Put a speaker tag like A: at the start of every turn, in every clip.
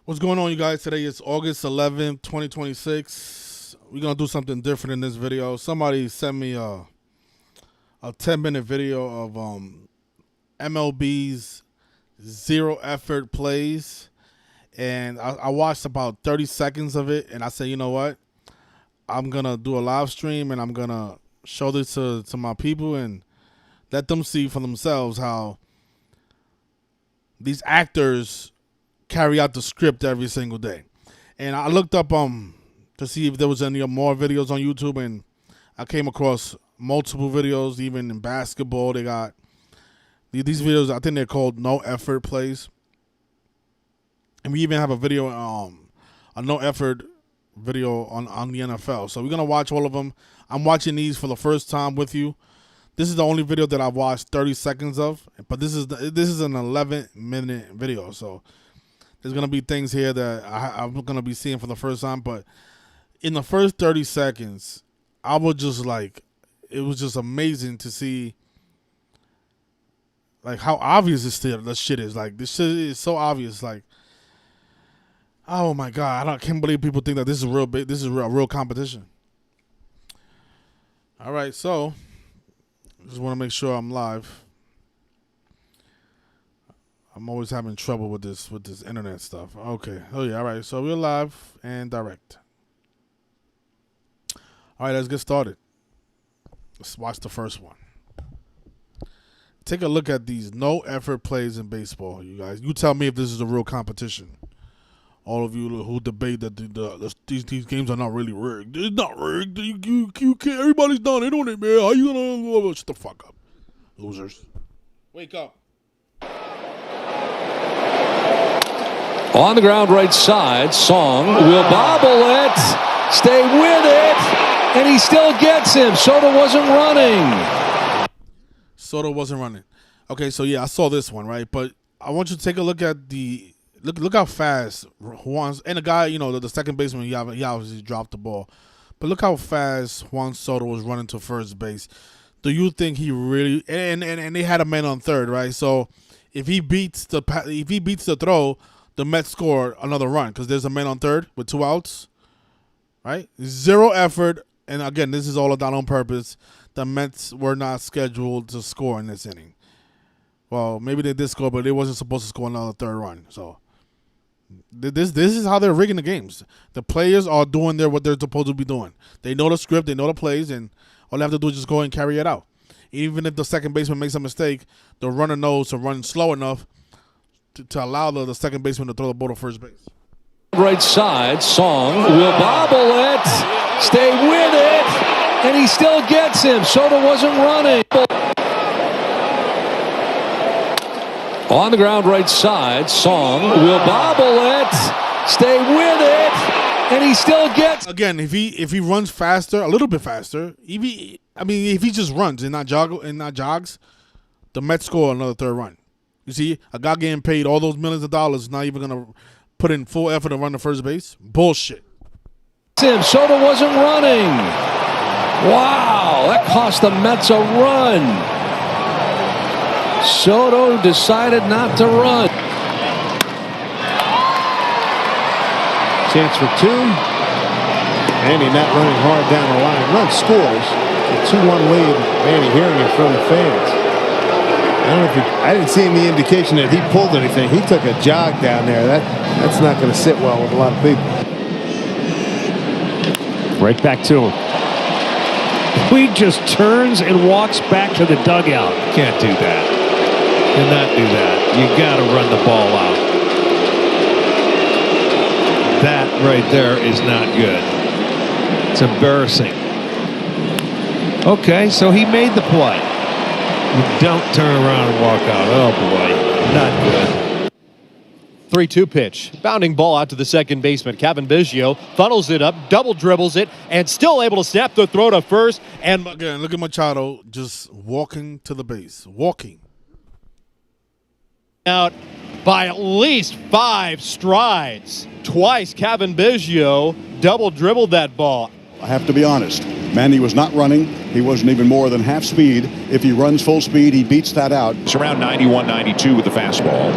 A: What's going on, you guys? Today is August 11th, 2026. We're going to do something different in this video. Somebody sent me a 10-minute video of MLB's zero effort plays. And I watched about 30 seconds of it, and I said, you know what? I'm going to do a live stream, and I'm going to show this to my people and let them see for themselves how these actors carry out the script every single day. And I looked up to see if there was any more videos on YouTube, and I came across multiple videos. Even in basketball, they got these videos. I think they're called no effort plays. And we even have a video, a no effort video on the NFL. So we're gonna watch all of them. I'm watching these for the first time with you. This is the only video that I've watched 30 seconds of, but this is an 11-minute video. So there's going to be things here that I'm going to be seeing for the first time. But in the first 30 seconds, I was just like, it was just amazing to see like how obvious this shit is. Like, this shit is so obvious. Like, oh my God, I can't believe people think that this is real big. This is a real competition. All right, so just want to make sure I'm live. I'm always having trouble with this internet stuff. Okay. Oh yeah. All right. So we're live and direct. All right. Let's get started. Let's watch the first one. Take a look at these no effort plays in baseball, you guys. You tell me if this is a real competition. All of you who debate that these games are not really rigged. It's not rigged. You can't. Everybody's done it on it, man. How you gonna shut the fuck up, losers? Wake up.
B: On the ground right side, Song will bobble it, stay with it, and he still gets him. Soto wasn't running.
A: Okay, so yeah, I saw this one, right? But I want you to take a look at look how fast Juan, and the guy, you know, the second baseman, he obviously dropped the ball. But look how fast Juan Soto was running to first base. Do you think he really, and they had a man on third, right? So if he beats the throw, the Mets score another run because there's a man on third with 2 outs, right? Zero effort, and again, this is all done on purpose. The Mets were not scheduled to score in this inning. Well, maybe they did score, but they wasn't supposed to score another third run. So this is how they're rigging the games. The players are doing what they're supposed to be doing. They know the script, they know the plays, and all they have to do is just go and carry it out. Even if the second baseman makes a mistake, the runner knows to run slow enough to allow the second baseman to throw the ball to first base.
B: Right side, Song will bobble it, stay with it, and he still gets him. Soto wasn't running. On the ground right side, Song will bobble it, stay with it, and he still gets.
A: Again, if he runs faster, a little bit faster, if he just runs and not jogs, the Mets score another third run. You see, a guy getting paid all those millions of dollars not even going to put in full effort to run to first base? Bullshit.
B: Soto wasn't running. Wow, that cost the Mets a run. Soto decided not to run.
C: Chance for 2. Manny not running hard down the line. Run scores. A 2-1 lead. Manny hearing it from the fans. I didn't see any indication that he pulled anything. He took a jog down there. That's not going to sit well with a lot of people.
D: Right back to him. He just turns and walks back to the dugout. Can't do that. Cannot do that. You got to run the ball out. That right there is not good. It's embarrassing. Okay, so he made the play. You don't turn around and walk out. Oh, boy. Not good.
E: 3-2 pitch. Bounding ball out to the second baseman. Cavan Biggio funnels it up, double dribbles it, and still able to snap the throw to first. And
A: again, look at Machado just walking to the base. Walking.
E: Out by at least 5 strides. Twice Cavan Biggio double dribbled that ball.
F: I have to be honest. Manny was not running. He wasn't even more than half speed. If he runs full speed, he beats that out.
G: It's around 91, 92 with the fastball.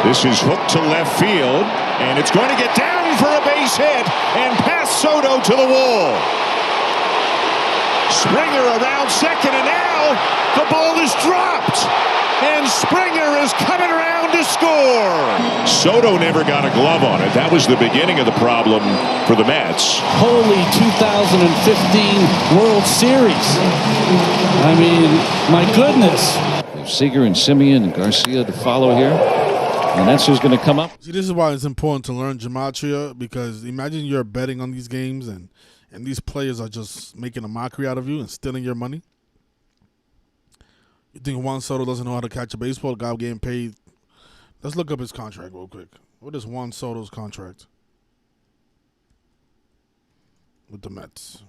G: This is hooked to left field, and it's going to get down for a base hit and past Soto to the wall. Springer around second, and now the ball is dropped. And Springer is coming around to score. Soto never got a glove on it. That was the beginning of the problem for the Mets.
H: Holy 2015 World Series. I mean, my goodness.
B: Seager and Simeon and Garcia to follow here. And that's who's going to come up.
A: See, this is why it's important to learn gematria, because imagine you're betting on these games and these players are just making a mockery out of you and stealing your money. You think Juan Soto doesn't know how to catch a baseball? The guy getting paid. Let's look up his contract real quick. What is Juan Soto's contract with the Mets?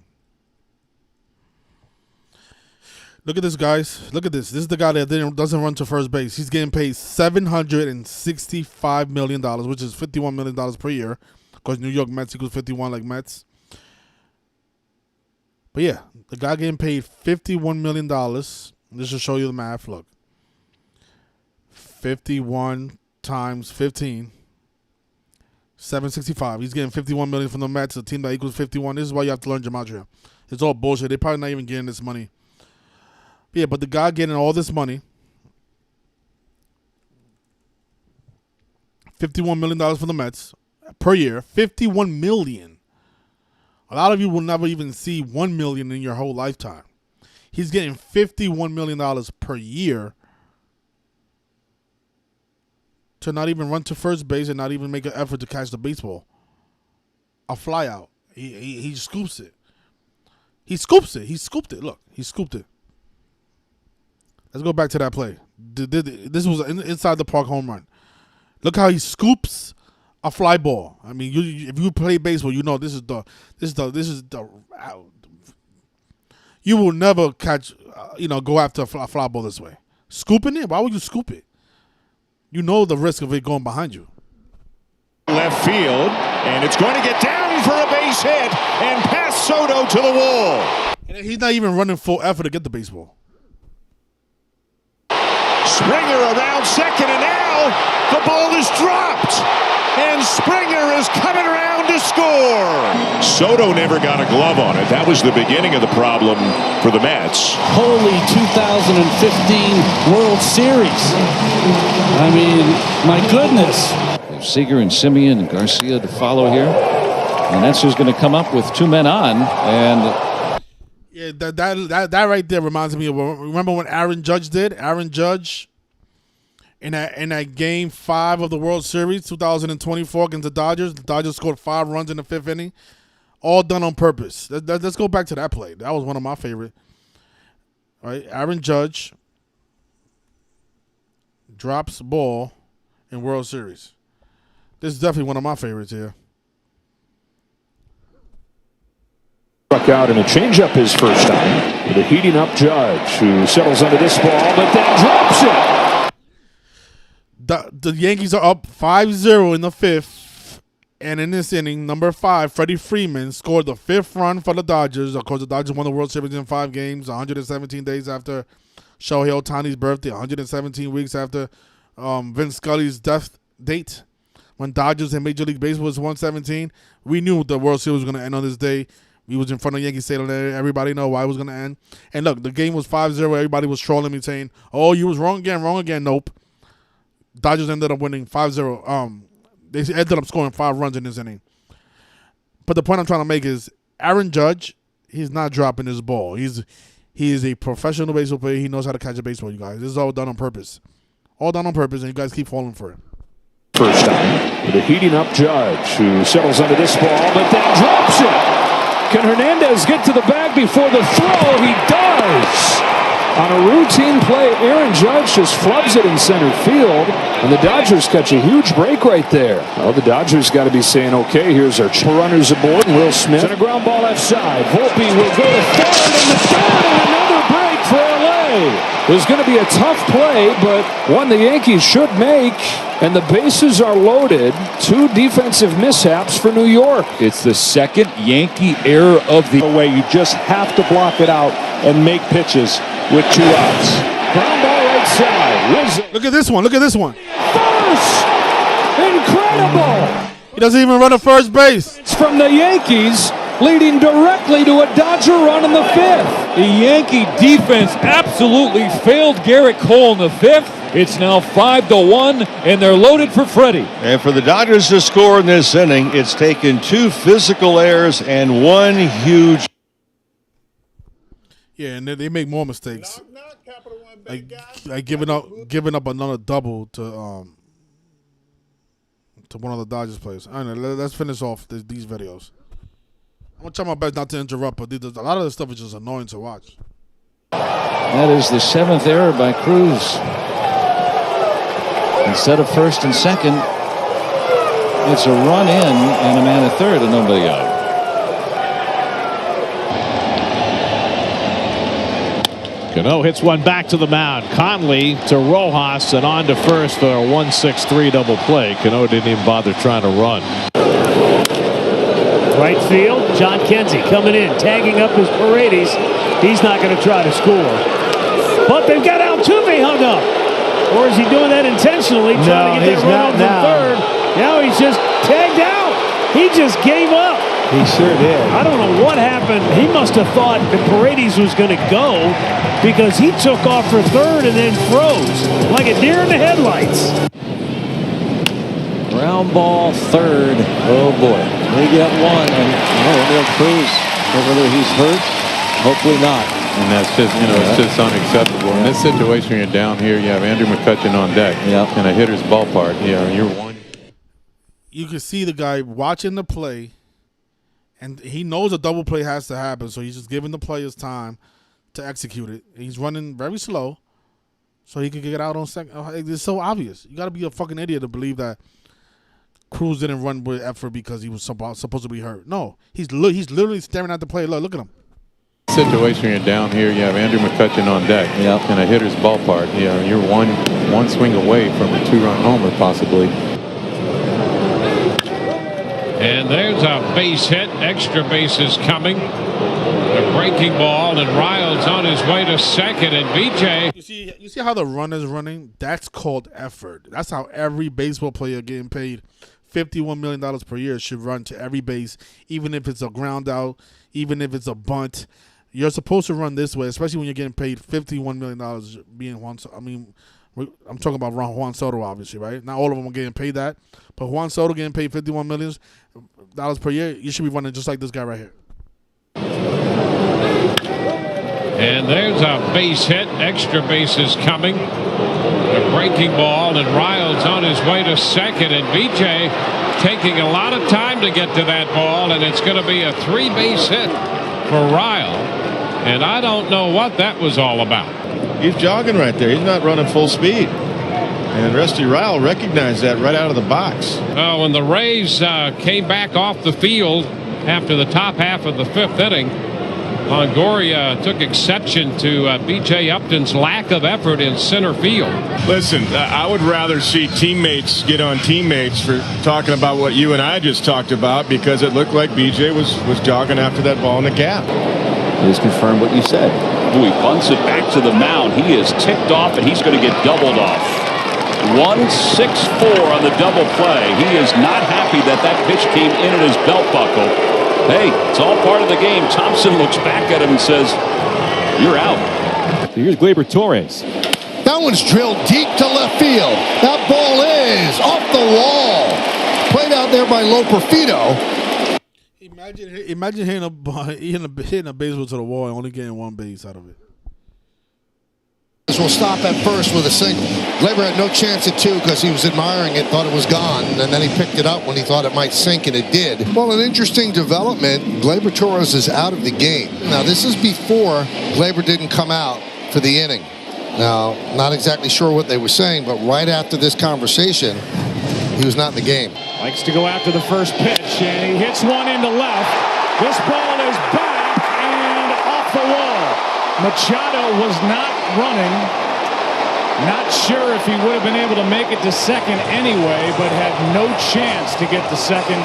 A: Look at this, guys. Look at this. This is the guy that doesn't run to first base. He's getting paid $765 million, which is $51 million per year, because New York Mets equals 51 like Mets. But yeah, the guy getting paid $51 million. This will show you the math. Look. 51 times 15. 765. He's getting $51 million from the Mets, a team that equals 51. This is why you have to learn gematria. It's all bullshit. They're probably not even getting this money. Yeah, but the guy getting all this money, $51 million from the Mets per year, $51 million. A lot of you will never even see $1 million in your whole lifetime. He's getting $51 million per year to not even run to first base and not even make an effort to catch the baseball. A fly out. He scoops it. He scoops it. He scooped it. Look, he scooped it. Let's go back to that play. This was an inside the park home run. Look how he scoops a fly ball. I mean, if you play baseball, you know this is the. You will never catch, go after a fly ball this way. Scooping it? Why would you scoop it? You know the risk of it going behind you.
G: Left field, and it's going to get down for a base hit and past Soto to the wall.
A: And he's not even running full effort to get the baseball.
G: Springer around second, and now the ball is dropped. And Springer is coming around to score. Soto never got a glove on it. That was the beginning of the problem for the Mets.
H: Holy 2015 World Series. I mean, my goodness.
B: Seager and Simeon and Garcia to follow here. And that's who's going to come up with two men on. And
A: yeah, that right there reminds me of, remember when Aaron Judge did? Aaron Judge in that game 5 of the World Series 2024 against the Dodgers scored 5 runs in the 5th inning, all done on purpose. Let's go back to that play. That was one of my favorite. Right, Aaron Judge drops ball in World Series. This is definitely one of my favorites here.
I: Struck out in a changeup his first time with a heating up Judge, who settles under this ball but then drops it.
A: The Yankees are up 5-0 in the 5th, and in this inning, number 5, Freddie Freeman scored the 5th run for the Dodgers. Of course, the Dodgers won the World Series in 5 games, 117 days after Shohei Ohtani's birthday, 117 weeks after Vince Scully's death date. When Dodgers and Major League Baseball was 117, we knew the World Series was going to end on this day. We was in front of Yankee Stadium. Everybody know why it was going to end. And look, the game was 5-0. Everybody was trolling me saying, oh, you was wrong again. Nope. Dodgers ended up winning 5-0. They ended up scoring 5 runs in this inning. But the point I'm trying to make is Aaron Judge, he's not dropping his ball. He is a professional baseball player. He knows how to catch a baseball, you guys. This is all done on purpose. All done on purpose, and you guys keep falling for it.
I: First time with a heating up Judge, who settles under this ball but then drops it. Can Hernandez get to the bag before the throw? He does. On a routine play, Aaron Judge just flubs it in center field, and the Dodgers catch a huge break right there. Well, the Dodgers got to be saying, okay, here's our runners aboard. Will Smith. And a ground ball left side. Volpe will go to third, and the third, and another break for L.A. It was going to be a tough play, but one the Yankees should make, and the bases are loaded. 2 defensive mishaps for New York.
J: It's the second Yankee error of the way. You just have to block it out and make pitches with 2 outs.
I: Ground ball right side. Rizzo.
A: Look at this one.
I: First!
A: He doesn't even run to first base.
I: It's from the Yankees, leading directly to a Dodger run in the 5th. The Yankee defense absolutely failed Garrett Cole in the 5th. It's now 5-1, and they're loaded for Freddie.
K: And for the Dodgers to score in this inning, it's taken 2 physical errors and 1 huge.
A: Yeah, and they make more mistakes. Like giving up another double to one of the Dodgers players. I don't know. Let's finish off these videos. I'm gonna try my best not to interrupt, but a lot of this stuff is just annoying to watch.
B: That is the 7th error by Cruz. Instead of first and second, it's a run in and a man at third and nobody out.
D: Cano hits one back to the mound. Conley to Rojas and on to first for a 1-6-3 double play. Cano didn't even bother trying to run.
L: Right field, John Kenzie coming in, tagging up his Paredes. He's not going to try to score. But they've got Altuve hung up. Or is he doing that intentionally, trying to get that run up to third? Now he's just tagged out. He just gave up.
C: He sure did.
L: I don't know what happened. He must have thought that Paredes was going to go because he took off for third and then froze like a deer in the headlights.
B: Ground ball third. Oh boy. They get one, and O'Neill Cruz, whether he's hurt, hopefully not.
M: And that's just, it's just unacceptable. In this situation, you're down here, you have Andrew McCutchen on deck in a hitter's ballpark. You're one.
A: You can see the guy watching the play, and he knows a double play has to happen, so he's just giving the players time to execute it. He's running very slow, so he can get out on second. It's so obvious. You got to be a fucking idiot to believe that Cruz didn't run with effort because he was supposed to be hurt. No, he's literally staring at the play. Look at him.
M: Situation, you're down here, you have Andrew McCutchen on deck in a hitter's ballpark. You're one swing away from a 2-run homer, possibly.
N: And there's a base hit. Extra bases coming. A breaking ball, and Riles on his way to second. And BJ.
A: You see how the run is running? That's called effort. That's how every baseball player getting paid $51 million per year should run to every base, even if it's a ground out, even if it's a bunt. You're supposed to run this way, especially when you're getting paid $51 million being Juan. I mean, I'm talking about Juan Soto, obviously, right? Not all of them are getting paid that, but Juan Soto getting paid $51 million per year. You should be running just like this guy right here.
N: And there's a base hit. Extra bases coming. A breaking ball, and Riles on his way to second. And BJ taking a lot of time to get to that ball, and it's going to be a 3-base hit for Riles. And I don't know what that was all about.
C: He's jogging right there. He's not running full speed. And Rusty Riles recognized that right out of the box.
N: Well, when the Rays came back off the field after the top half of the 5th inning, Longoria took exception to B.J. Upton's lack of effort in center field.
G: Listen, I would rather see teammates get on teammates for talking about what you and I just talked about, because it looked like B.J. was jogging after that ball in the gap.
E: Please confirm what you said.
I: He bunts it back to the mound. He is ticked off, and he's going to get doubled off. 1-6-4 on the double play. He is not happy that pitch came in at his belt buckle. Hey, it's all part of the game. Thompson looks back at him and says, "You're out."
E: Here's Gleyber Torres.
C: That one's drilled deep to left field. That ball is off the wall. Played out there by Loperfido.
A: Imagine hitting a baseball to the wall and only getting 1 base out of it.
C: This will stop at first with a single. Gleyber had no chance at 2 because he was admiring it, thought it was gone, and then he picked it up when he thought it might sink, and it did. Well, an interesting development. Gleyber Torres is out of the game. Now, this is before Gleyber didn't come out for the inning. Now, not exactly sure what they were saying, but right after this conversation, he was not in the game.
D: Likes to go after the first pitch, and he hits one into left. This ball is back and off the wall. Machado was not running. Not sure if he would have been able to make it to second anyway, but had no chance to get to second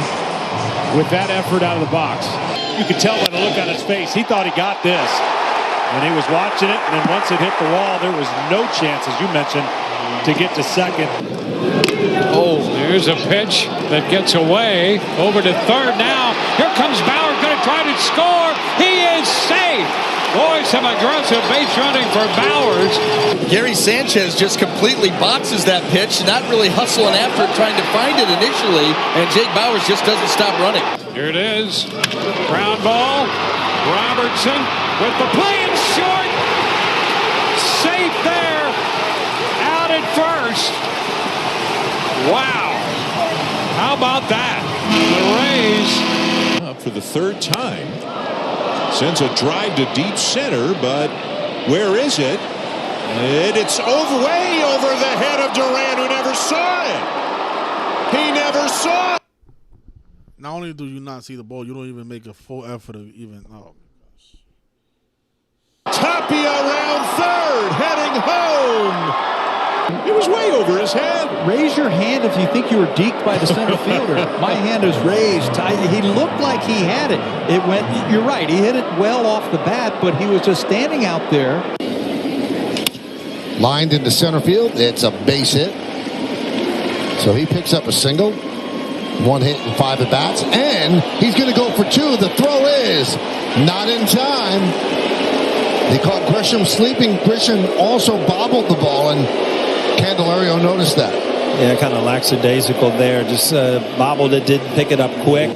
D: with that effort out of the box.
L: You could tell by the look on his face. He thought he got this. And he was watching it, and then once it hit the wall, there was no chance, as you mentioned, to get to second.
D: Oh, there
N: Here's a pitch that gets away over to third now. Here comes Bauer, going to try to score. He is safe. Boy, some aggressive base running for Bowers.
O: Gary Sanchez just completely boxes that pitch, not really hustling after it, trying to find it initially, and Jake Bowers just doesn't stop running.
N: Here it is. Ground ball. Robertson with the play in short. Safe there. Out at first. Wow. How about that? The Rays.
G: Up for the third time. Sends a drive to deep center, but where is it? And it's way over the head of Duran, who never saw it. He never saw it.
A: Not only do you not see the ball, you don't even make a full effort to even. Oh.
G: Tapia around third, heading home. It was way over his head.
P: Raise your hand if you think you were deked by the center fielder. My hand is raised. He looked like he had it. It went. You're right. He hit it well off the bat, but he was just standing out there.
Q: Lined into center field. It's a base hit. So he picks up a single. 1 hit and 5 at bats, and he's going to go for 2. The throw is not in time. They caught Grisham sleeping. Grisham also bobbled the ball, and Candelario noticed that.
R: Yeah, kind of lackadaisical there. Just bobbled it, didn't pick it up quick.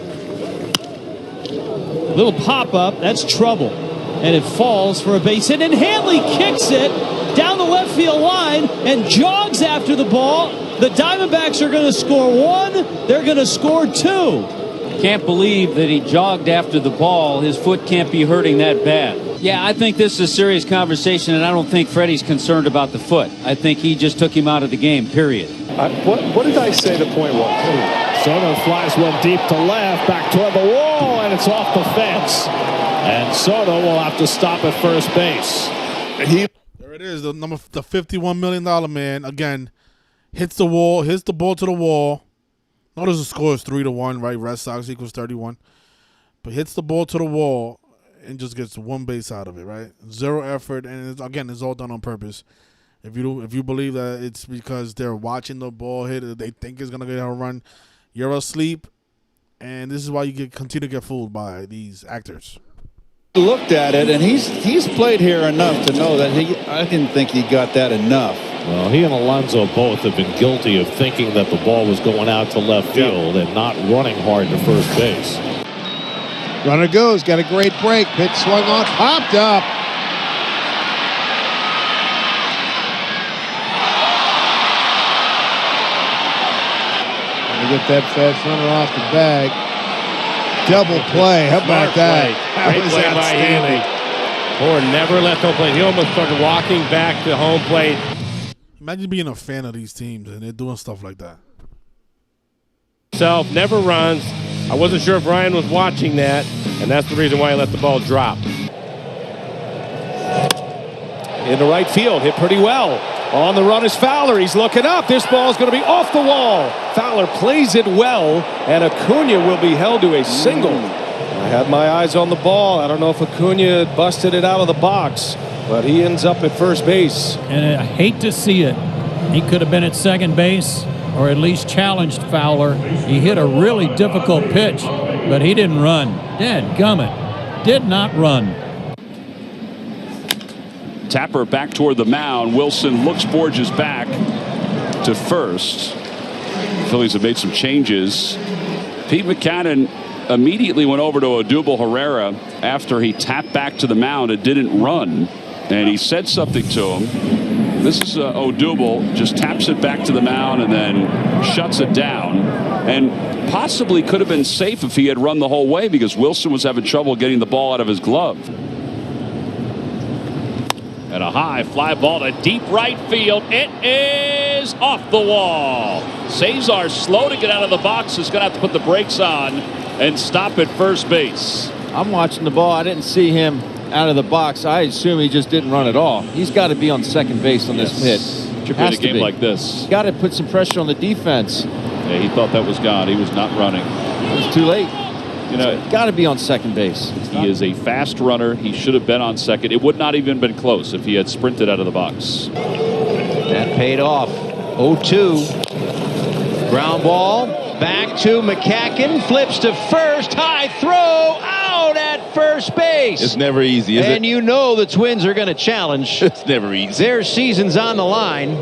H: Little pop-up, that's trouble. And it falls for a base hit, and Hanley kicks it down the left field line and jogs after the ball. The Diamondbacks are going to score 1. They're going to score 2.
S: Can't believe that he jogged after the ball. His foot can't be hurting that bad. Yeah, I think this is a serious conversation, and I don't think Freddie's concerned about the foot. I think he just took him out of the game, period.
J: What did I say the point was?
D: Soto flies one deep to left, back toward the wall, and it's off the fence. And Soto will have to stop at first base.
A: There it is, the $51 million man. Again, hits the wall, hits the ball to the wall. Notice the score is 3-1, right? Red Sox equals 31. But hits the ball to the wall and just gets 1 base out of it, right? 0 effort, and it's all done on purpose. If you believe that it's because they're watching the ball hit, they think it's gonna get a run, you're asleep, and this is why you continue to get fooled by these actors.
T: Looked at it, and he's played here enough to know that I didn't think he got that enough.
I: Well, he and Alonso both have been guilty of thinking that the ball was going out to left field and not running hard to first base.
C: Runner goes, got a great break. Pitch swung on, popped up. Get that fast runner off the bag. Double play. How about that?
L: Great play by Hanley. Or never left home plate. He almost started walking back to home plate.
A: Imagine being a fan of these teams and they're doing stuff like that.
L: Self never runs. I wasn't sure if Ryan was watching that, and that's the reason why he let the ball drop.
E: Into right field, hit pretty well. On the run is Fowler. He's looking up. This ball is going to be off the wall. Fowler plays it well, and Acuna will be held to a single. I had my eyes on the ball. I don't know if Acuna busted it out of the box, but he ends up at first base.
H: And I hate to see it. He could have been at second base or at least challenged Fowler. He hit a really difficult pitch, but he didn't run. Dadgummit, did not run.
U: Tapper back toward the mound. Wilson looks Borges back to first. The Phillies have made some changes. Pete Mackanin immediately went over to Odubel Herrera after he tapped back to the mound and didn't run. And he said something to him. This is Odubel, just taps it back to the mound and then shuts it down. And possibly could have been safe if he had run the whole way because Wilson was having trouble getting the ball out of his glove.
D: And a high fly ball to deep right field. It is off the wall.
E: Cesar, slow to get out of the box, is going to have to put the brakes on and stop at first base.
V: I'm watching the ball. I didn't see him out of the box. I assume he just didn't run at all. He's got to be on second base on this pitch.
E: Should be in a game like this.
V: Got to put some pressure on the defense.
E: Yeah, he thought that was gone. He was not running.
V: It was too late. You know, got to be on second base.
E: He is a fast runner. He should have been on second. It would not even been close if he had sprinted out of the box.
V: That paid off. 0-2. Ground ball back to McCacken, flips to first, high throw, out at first base.
F: It's never easy, is it?
V: And you know the Twins are going to challenge.
F: It's never easy.
V: Their season's on the line.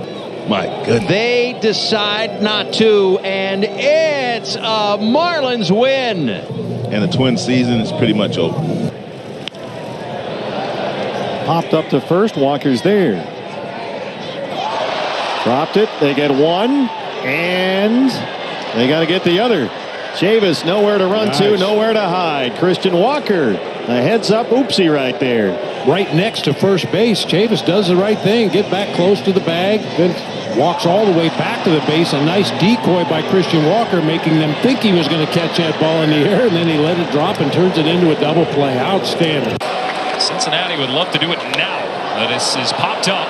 F: My goodness.
V: They decide not to, and it's a Marlins win.
F: And the Twins season is pretty much over.
E: Popped up to first. Walker's there. Dropped it. They get one. And they got to get the other. Chavis nowhere to run to, nowhere to hide. Christian Walker, a heads up oopsie right there.
I: Right next to first base, Chavis does the right thing. Get back close to the bag, then walks all the way back to the base. A nice decoy by Christian Walker, making them think he was going to catch that ball in the air, and then he let it drop and turns it into a double play. Outstanding.
D: Cincinnati would love to do it now. This is popped up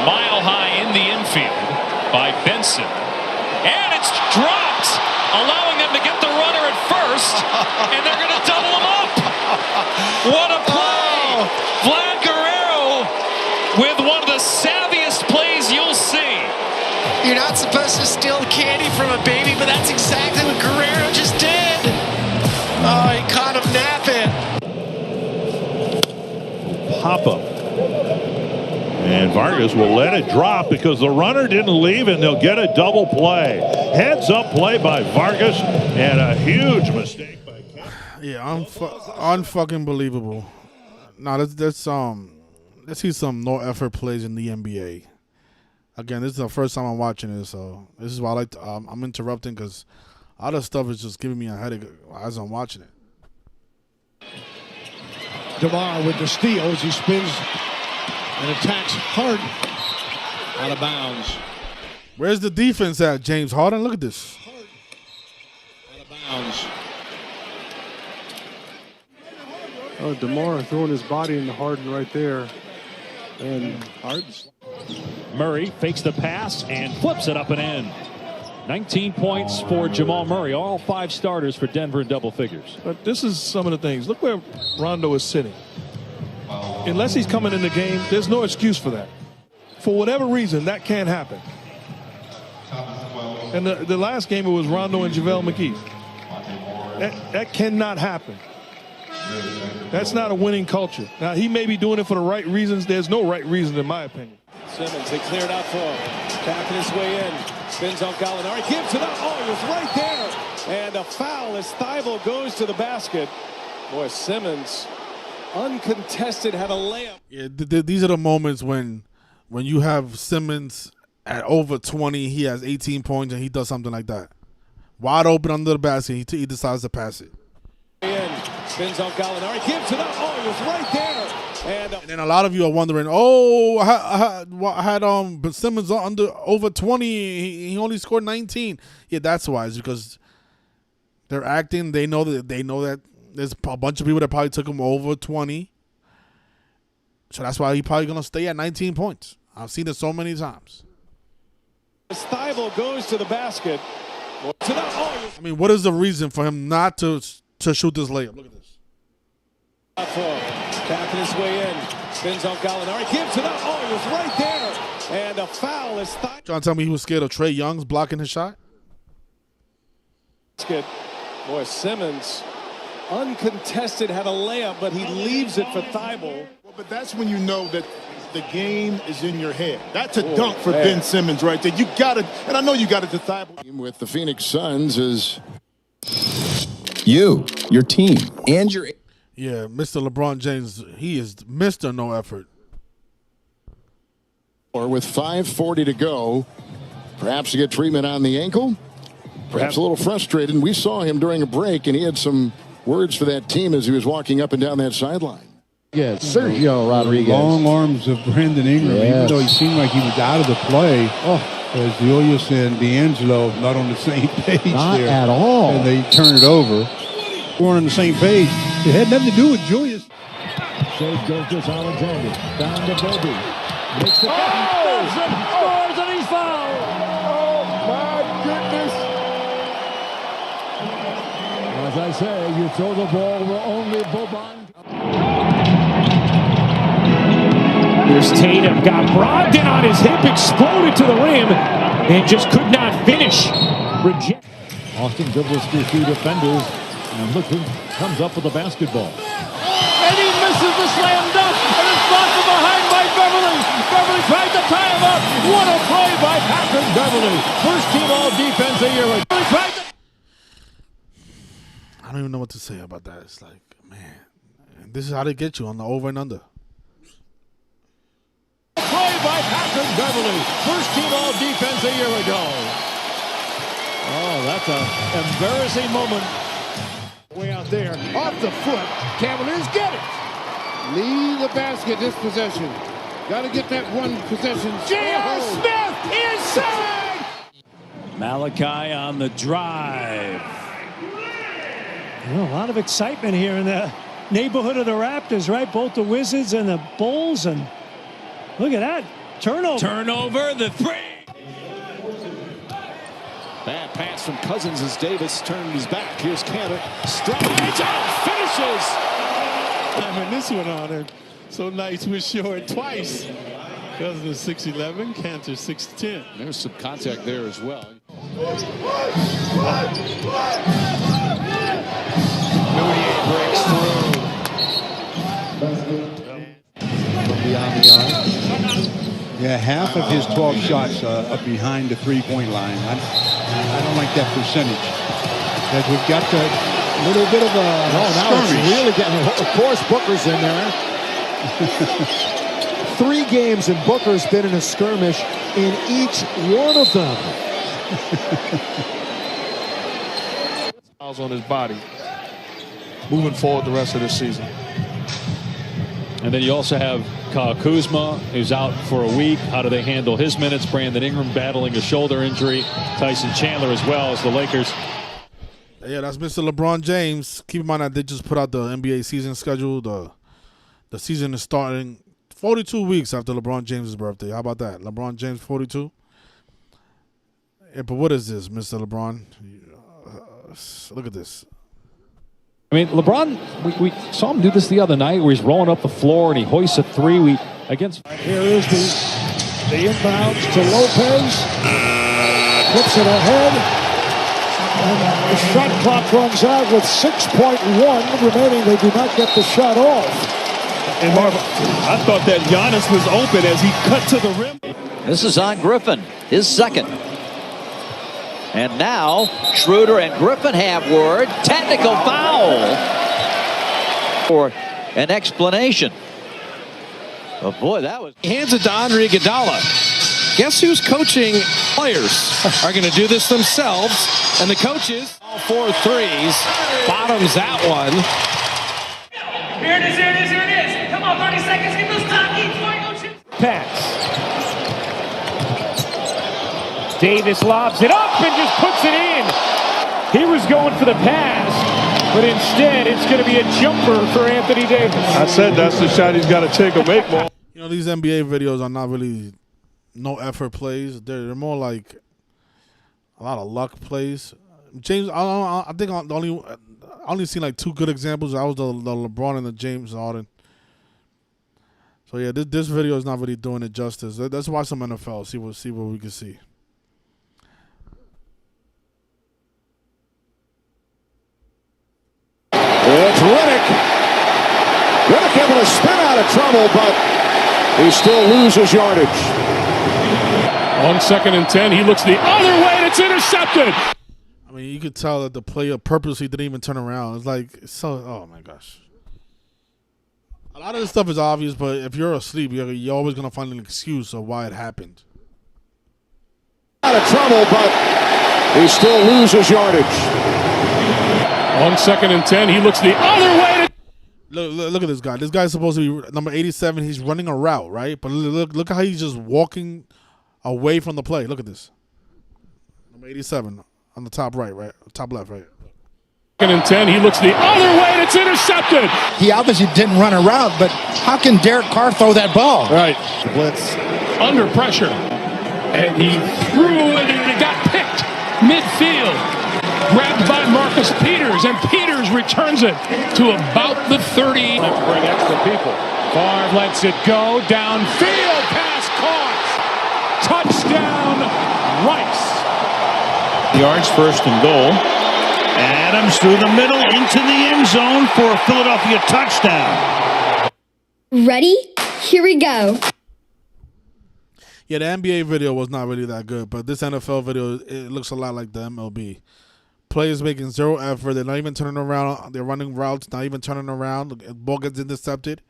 D: mile high in the infield by Benson. And it's dropped, allowing them to get the runner at first, and they're going to double him up. What a play! Vlad Guerrero with one of the savviest plays you'll see.
K: You're not supposed to steal candy from a baby, but that's exactly what Guerrero just did. Oh, he caught him napping.
G: Pop up. And Vargas will let it drop because the runner didn't leave, and they'll get a double play. Heads up play by Vargas, and a huge mistake by Kemp.
A: Yeah, unfucking believable. Now let's see some no effort plays in the NBA. Again, this is the first time I'm watching it, so this is why I like to, I'm interrupting because other stuff is just giving me a headache as I'm watching it.
C: DeMar with the steal as he spins and attacks Harden out of bounds.
A: Where's the defense at, James Harden? Look at this.
C: Out of bounds.
W: Oh, DeMar throwing his body into Harden right there. And Harden's.
D: Murray fakes the pass and flips it up and in. 19 points for Jamal Murray. All 5 starters for Denver in double figures.
W: But this is some of the things. Look where Rondo is sitting. Unless he's coming in the game, there's no excuse for that. For whatever reason, that can't happen. And the last game, it was Rondo and JaVale McGee. That cannot happen. That's not a winning culture. Now, he may be doing it for the right reasons. There's no right reason, in my opinion.
V: Simmons, they cleared out for him. Tapping his way in. Spins on Gallinari. Gives it up. Oh, he was right there. And a foul as Thibault goes to the basket. Boy, Simmons, uncontested, had a layup.
A: Yeah, these are the moments when you have Simmons at over 20, he has 18 points, and he does something like that. Wide open under the basket, he decides to pass it.
V: Spins on Gallinari. Gives it up. Oh, he was right there. And
A: then a lot of you are wondering, had Simmons over 20, he only scored 19. Yeah, that's why. It's because they're acting. They know that there's a bunch of people that probably took him over 20. So that's why he's probably gonna stay at 19 points. I've seen it so many times.
V: as Thibault goes to the basket.
A: I mean, what is the reason for him not to shoot this layup? Look at this.
V: Tapping his way in. Spins on Gallinari. Gives it up. Oh, he was right there. And a foul is Thibault.
A: Trying to tell me he was scared of Trae Young's blocking his shot?
V: Boy, Simmons, uncontested, had a layup, but he leaves it for Thibault.
C: Well, but that's when you know that the game is in your head. That's a dunk for Ben Simmons right there. You got it, and I know you got it to Thibault.
Q: With the Phoenix Suns is
X: your team, and your...
A: Yeah, Mr. LeBron James, he is Mr. No Effort.
Q: Or with 5:40 to go, perhaps to get treatment on the ankle. Perhaps a little frustrated. And we saw him during a break, and he had some words for that team as he was walking up and down that sideline.
X: Yeah, Sergio Rodriguez.
Y: Long arms of Brandon Ingram, even though he seemed like he was out of the play. As Julius and D'Angelo not on the same page
X: Not
Y: there.
X: at all.
Y: And they turn it over. We weren't on the same page. It had nothing to do with Julius.
Z: Shea Gilchrist Alexander. Down to Bobby. Makes the
L: Scores and he's fouled.
Z: Oh, my goodness. As I say, you throw the ball where only Boban.
D: Here's Tatum, got Brogdon on his hip, exploded to the rim, and just could not finish.
Z: Reject. Austin dribbles through 2 defenders, and look who comes up with the basketball.
L: And he misses the slam dunk, and it's blocked from behind by Beverly. Beverly tried to tie him up. What a play by Patrick Beverly. First team all-defense a year ago.
A: I don't even know what to say about that. It's like, man, this is how they get you on the over and under.
L: Play by Patrick Beverly. First team all-defense a year ago. Oh, that's an embarrassing moment.
C: Way out there, off the foot. Cavaliers get it. Lead the basket this possession. Got to get that one possession. J.R. Smith inside.
D: Malachi on the drive. Well, a lot of excitement here in the neighborhood of the Raptors, right? Both the Wizards and the Bulls, and look at that turnover.
V: Turnover, the 3. Bad pass from Cousins as Davis turned his back. Here's Cantor. Strides out, finishes.
W: I mean, this one on there. So nice with short twice. Cousins 6'11", Cantor 6'10".
V: There's some contact there as well. Moutier breaks through.
X: From beyond the arc.
Y: Yeah, half of his 12 shots are behind the three-point line. I don't like that percentage. Because we've got a little bit of a
X: now it's really getting. Of course, Booker's in there. 3 games and Booker's been in a skirmish in each one of them.
W: Fouls on his body. Moving forward the rest of the season.
I: And then you also have Kyle Kuzma, who's out for a week. How do they handle his minutes? Brandon Ingram battling a shoulder injury. Tyson Chandler as well as the Lakers.
A: Yeah, that's Mr. LeBron James. Keep in mind that they just put out the NBA season schedule. The season is starting 42 weeks after LeBron James' birthday. How about that? LeBron James 42? Yeah, but what is this, Mr. LeBron? Look at this.
I: I mean, LeBron, we saw him do this the other night where he's rolling up the floor and he hoists a 3 against.
L: Here is the inbounds to Lopez. Puts it ahead. And the shot clock runs out with 6.1 remaining. They do not get the shot off.
W: And Marv, I thought that Giannis was open as he cut to the rim.
B: This is on Griffin, his second. And now Schroeder and Griffin have word. Technical foul for an explanation. Oh boy, that was.
V: Hands it to Andre Iguodala. Guess who's coaching players? Are going to do this themselves. And the coaches, all 4 threes, bottoms that one.
M: Here it is, here it is, here it is. Come on, 30 seconds, get those top each.
L: Pass. Davis lobs it up and just puts it in. He was going for the pass, but instead it's going to be a jumper for Anthony Davis.
W: I said that's the shot he's got to take or make more.
A: You know, these NBA videos are not really no effort plays. They're more like a lot of luck plays. James, I think I only seen like 2 good examples. That was the LeBron and the James Harden. So yeah, this video is not really doing it justice. Let's watch some NFL. See what we can see.
C: It's Riddick. Riddick able to spin out of trouble, but he still loses yardage.
I: On 2nd and 10, he looks the other way and it's intercepted.
A: I mean, you could tell that the player purposely didn't even turn around. It's like, oh my gosh. A lot of this stuff is obvious, but if you're asleep, you're always going to find an excuse of why it happened.
C: Out of trouble, but he still loses yardage.
I: On 2nd and 10, he looks the other way.
A: Look at this guy. This guy's supposed to be number 87. He's running a route, right? But look how he's just walking away from the play. Look at this. Number 87 on the top right, top left, right.
I: 2nd and 10, he looks the other way and it's intercepted.
N: He obviously didn't run a route, but how can Derek Carr throw that ball?
I: Right.
N: Blitz.
I: Under pressure. And he threw it and it got picked midfield. Grabbed by Marcus Peters, and Peters returns it to about the 30.
D: Bring extra people. Favre lets it go downfield. Pass caught. Touchdown, Rice.
J: yards, first and goal. Adams through the middle into the end zone for a Philadelphia touchdown.
O: Ready? Here we go.
A: Yeah, the NBA video was not really that good, but this NFL video, it looks a lot like the MLB. Players making zero effort. They're not even turning around. They're running routes, not even turning around. The ball gets intercepted,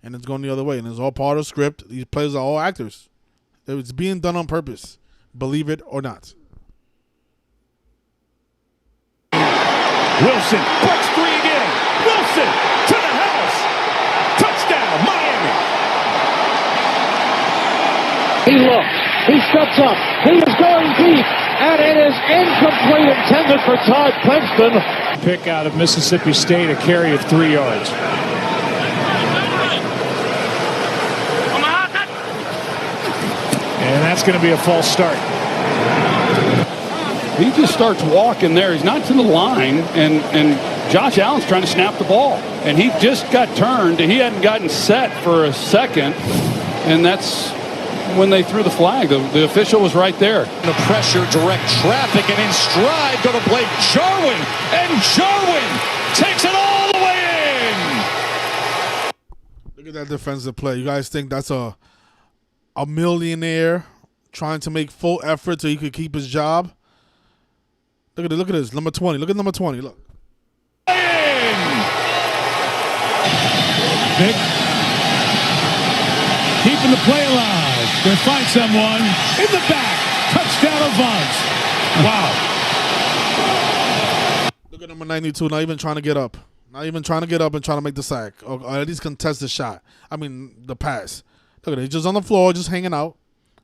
A: and it's going the other way. And it's all part of the script. These players are all actors. It's being done on purpose. Believe it or not.
V: Wilson breaks free again. Wilson to the house. Touchdown, Miami.
L: He looks. He steps up. He is going deep. And it is incomplete, intended for Todd Princeton.
D: Pick out of Mississippi State, a carry of 3 yards. And that's going to be a false start.
U: He just starts walking there. He's not to the line, and Josh Allen's trying to snap the ball. And he just got turned. He hadn't gotten set for a second, and that's when they threw the flag. The official was right there.
V: The pressure, direct traffic, and in stride go to Blake Jarwin. And Jarwin takes it all the way in.
A: Look at that defensive play. You guys think that's a millionaire trying to make full effort so he could keep his job? Look at this. Number 20. Look at number 20. Look.
D: Vic keeping the play alive. They find someone in the back. Touchdown Avance. Wow.
A: Look at number 92. Not even trying to get up. Not even trying to get up and trying to make the sack. Or at least contest the shot. I mean, the pass. Look at it. He's just on the floor, just hanging out,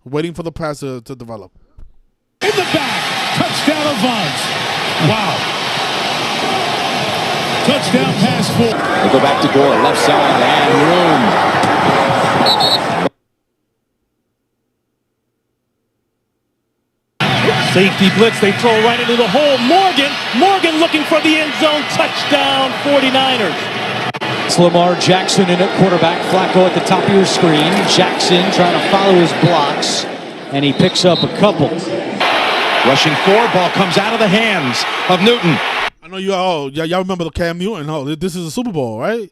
A: waiting for the pass to develop.
D: In the back. Touchdown Avance. Wow. Touchdown pass for.
B: They go back to Gore, left side, and room.
H: Safety blitz, they throw right into the hole. Morgan looking for the end zone. Touchdown 49ers. It's Lamar Jackson in at quarterback. Flacco at the top of your screen. Jackson trying to follow his blocks, and he picks up a couple.
V: Rushing 4, ball comes out of the hands of Newton.
A: I know y'all remember the Cam Newton. Oh, this is a Super Bowl, right?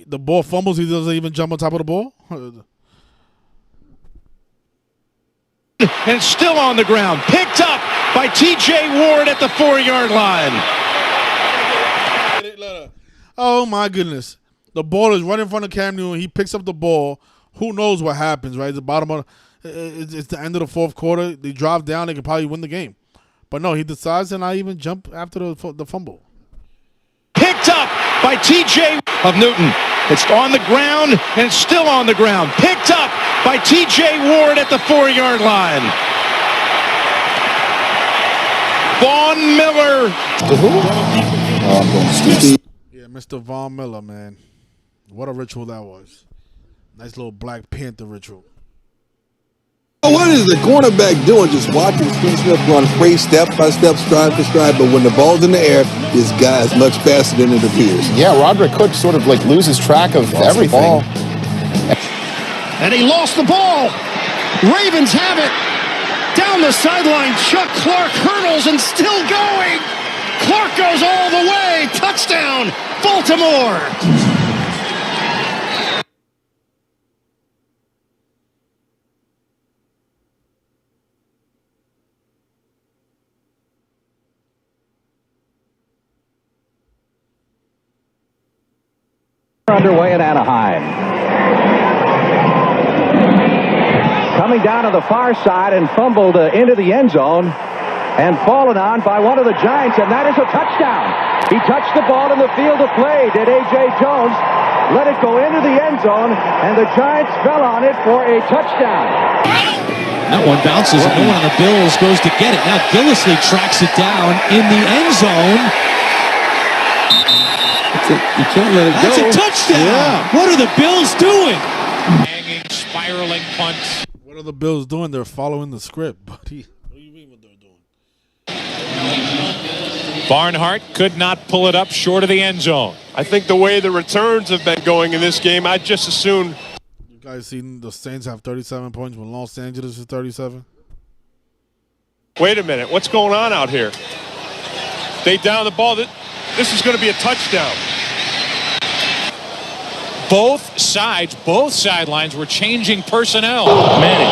A: The ball fumbles. He doesn't even jump on top of the ball.
V: And still on the ground. Picked up by T.J. Ward at the 4-yard line.
A: Oh, my goodness. The ball is right in front of Cam Newton. He picks up the ball. Who knows what happens, right? The bottom of it's the end of the fourth quarter. They drive down. They could probably win the game. But no, he decides to not even jump after the fumble.
V: Picked up by T.J. of Newton. It's on the ground and still on the ground. Picked up by T.J. Ward at the 4-yard line. Vaughn Miller.
A: Yeah, Mr. Von Miller, man. What a ritual that was. Nice little Black Panther ritual.
P: What is the cornerback doing? Just watching Steve Smith run free step by step, stride for stride, but when the ball's in the air, this guy is much faster than it appears.
R: Yeah, Roderick Cook sort of like loses track of everything.
V: And he lost the ball. Ravens have it. Down the sideline, Chuck Clark hurdles and still going. Clark goes all the way. Touchdown, Baltimore.
B: Underway in Anaheim. Coming down to the far side and fumbled into the end zone and fallen on by one of the Giants, and that is a touchdown. He touched the ball in the field of play, did A.J. Jones. Let it go into the end zone, and the Giants fell on it for a touchdown.
H: That one bounces, and no one on the Bills goes to get it. Now Gillislee tracks it down in the end zone.
P: You can't let it go.
H: That's a touchdown. Yeah. What are the Bills doing?
V: Hanging, spiraling punch.
A: What are the Bills doing? They're following the script, buddy. What do you mean what they're doing?
V: Barnhart could not pull it up short of the end zone.
G: I think the way the returns have been going in this game, I'd just assume.
A: You guys seen the Saints have 37 points when Los Angeles is 37?
V: Wait a minute. What's going on out here? They down the ball. This is going to be a touchdown.
E: Both sides, both sidelines were changing personnel.
D: Manning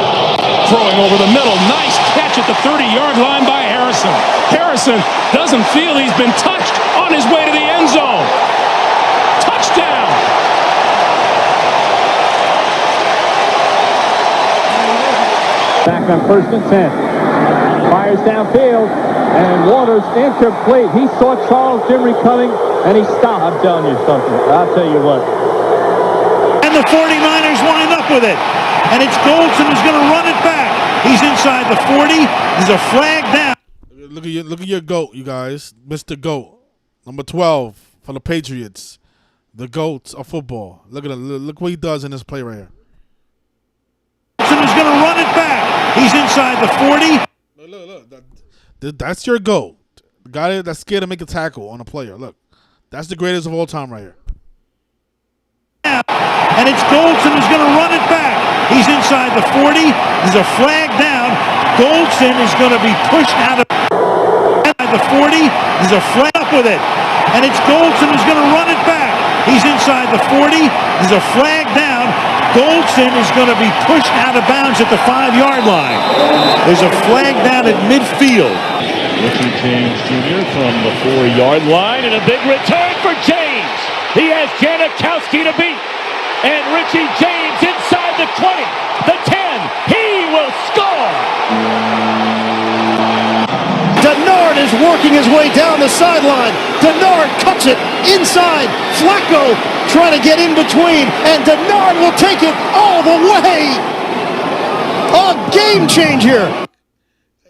D: throwing over the middle. Nice catch at the 30-yard line by Harrison. Harrison doesn't feel he's been touched on his way to the end zone. Touchdown!
L: Back on 1st and 10. Fires downfield, and Waters incomplete. He saw Charles Dimry coming, and he stopped. I'm telling you something. I'll tell you what.
J: And the 49ers wind up with it. And it's Goldson who's going to run it back. He's inside the 40. There's a flag down.
A: Look at your GOAT, you guys. Mr. GOAT. Number 12 for the Patriots. The GOATs of football. Look at him. Look what he does in this play right here.
J: Goldson is going to run it back. He's inside the 40.
A: Look. That's your GOAT. The guy that's scared to make a tackle on a player. Look. That's the greatest of all time right here.
J: And it's Goldson who's going to run it back. He's inside the 40. There's a flag down. Goldson is going to be pushed out of the 40. There's a flag up with it. And it's Goldson who's going to run it back. He's inside the 40. There's a flag down. Goldson is going to be pushed out of bounds at the 5-yard line. There's a flag down at midfield.
L: Ricky James Jr. from the 4-yard line, and a big return for James. He has Janikowski to beat. And Richie James inside the 20, the 10. He will score.
X: Denard is working his way down the sideline. Denard cuts it inside. Flacco trying to get in between, and Denard will take it all the way. A game changer.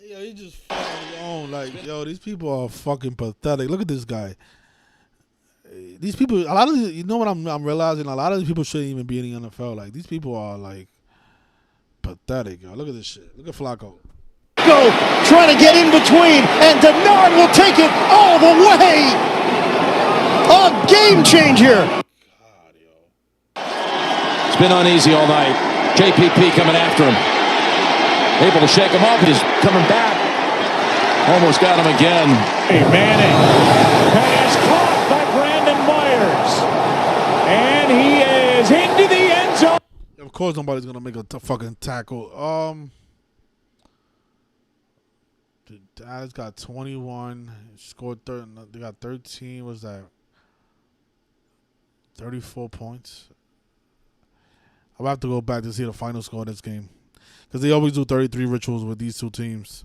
A: Yo, he just fucking on. Like, yo, these people are fucking pathetic. Look at this guy. These people, a lot of you know what I'm realizing. A lot of these people shouldn't even be in the NFL. Like, these people are like pathetic. Yo. Look at this shit. Look at Flacco.
X: Go trying to get in between, and Denard will take it all the way. A game changer.
B: It's been uneasy all night. JPP coming after him. Able to shake him off. He's coming back. Almost got him again.
D: Hey, Manning. Pass caught by Brandon Myers. And he is into the end zone.
A: Of course nobody's going to make a fucking tackle. The Dallas got 21. Scored 30. They got 13. Was that 34 points? I'll have to go back to see the final score of this game. Because they always do 33 rituals with these two teams.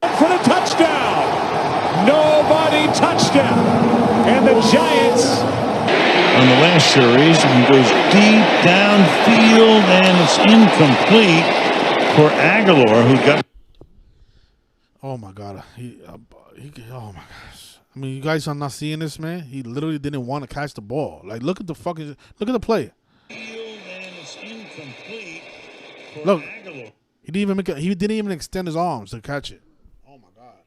D: For the touchdown. Nobody touchdown. And the Giants.
J: On the last series, he goes deep downfield, and it's incomplete for Aguilar, who got.
A: Oh my God. Oh my gosh. I mean, you guys are not seeing this, man. He literally didn't want to catch the ball. Like, look at the play. Look, he didn't even extend his arms to catch it. Oh my God.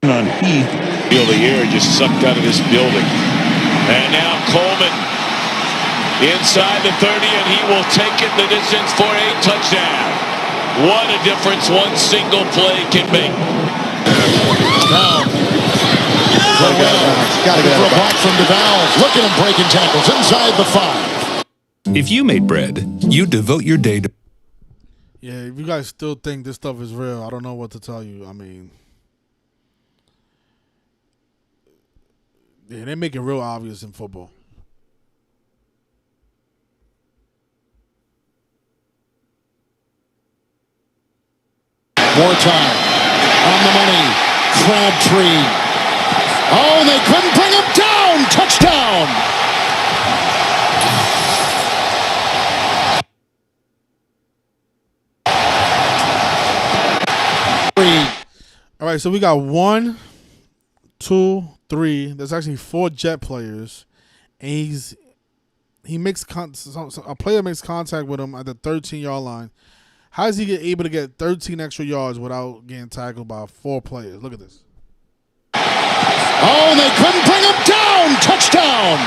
G: On Heath, feel the air just sucked out of this building. And now Coleman inside the 30, and he will take it the distance for a touchdown. What a difference one single play can make.
R: Now, got to get a block from DeValve. Look at him breaking tackles inside the 5.
F: If you made bread, you devote your day to.
A: Yeah, if you guys still think this stuff is real, I don't know what to tell you. I mean, yeah, they make it real obvious in football.
R: More time. On the money. Crabtree. Oh, they couldn't bring him down. Touchdown.
A: All right, so we got 1, 2, 3. There's actually 4 Jet players, and a player makes contact with him at the 13-yard line. How is he able to get 13 extra yards without getting tackled by 4 players? Look at this.
R: Oh, they couldn't bring him down. Touchdown.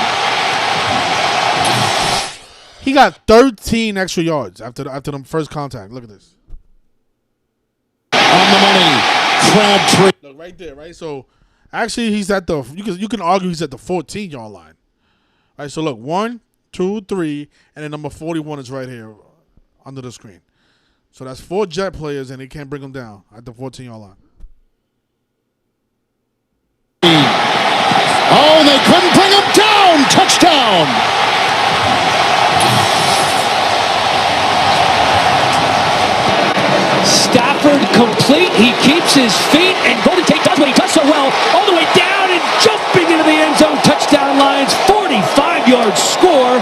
A: He got 13 extra yards after the first contact. Look at this.
R: On the money. Crabtree.
A: Look right there, right? So actually he's at the you can argue he's at the 14-yard line. All right, so look, 1, 2, 3, and then number 41 is right here under the screen. So that's 4 Jet players, and they can't bring them down at the 14-yard line.
R: Oh, they couldn't bring him down. Touchdown.
L: Stafford complete. He keeps his feet, and Golden Tate does what he does so well, all the way down and jumping into the end zone. Touchdown lines, 45-yard score.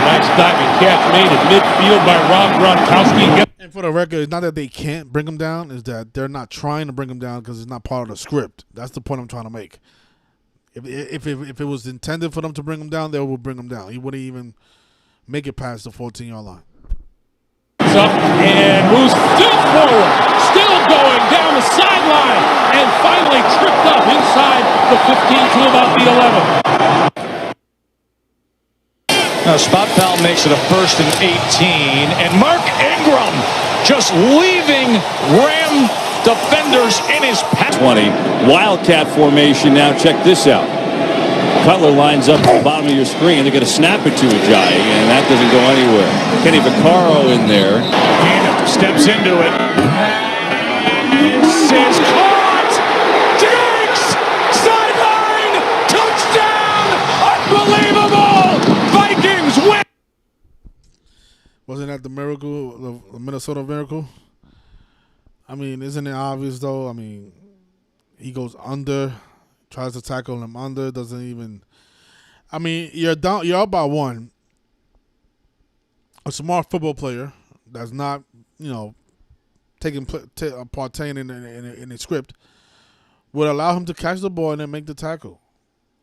W: Nice diving catch made at midfield by Rob Gronkowski.
A: And for the record, it's not that they can't bring him down, it's that they're not trying to bring him down because it's not part of the script. That's the point I'm trying to make. If it was intended for them to bring him down, they would bring him down. He wouldn't even make it past the 14-yard line.
W: Up and moves still forward, still going down the sideline, and finally tripped up inside the 15 to about the 11.
V: Now Spot Fowl makes it a 1st and 18, and Mark Ingram just leaving Ram defenders in his path.
I: 20. Wildcat formation now. Check this out. Cutler lines up at the bottom of your screen. They're going to snap it to Ajayi, and that doesn't go anywhere. Kenny Vaccaro in there.
V: And steps into it. Says caught! Diggs! Sideline! Touchdown! Unbelievable! Vikings win!
A: Wasn't that the miracle, the Minnesota Miracle? I mean, isn't it obvious, though? I mean, he goes under, tries to tackle him under, doesn't even. I mean, you're down. You're up by 1. A smart football player that's not, partaking in a script would allow him to catch the ball and then make the tackle,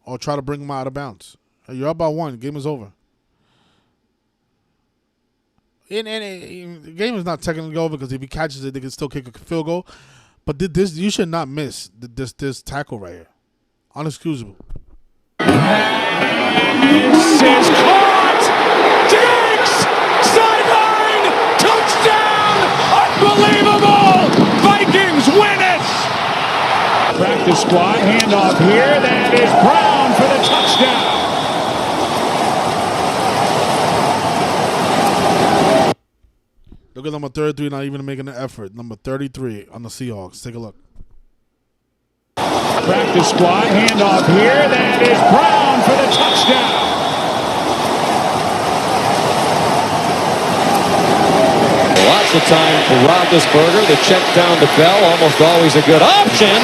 A: or try to bring him out of bounds. You're up by 1. The game is over. And the game is not technically over because if he catches it, they can still kick a field goal. But this, you should not miss this tackle right here. Unexcusable.
V: Says caught! Diggs! Sideline! Touchdown! Unbelievable! Vikings win it! Practice squad, handoff here. That is Brown for the touchdown.
A: Look at number 33 not even making an effort. Number 33 on the Seahawks. Take a look.
V: Practice squad, handoff here. That is Brown for the touchdown.
B: Lots of time for Roethlisberger. The check down to Bell, almost always a good option.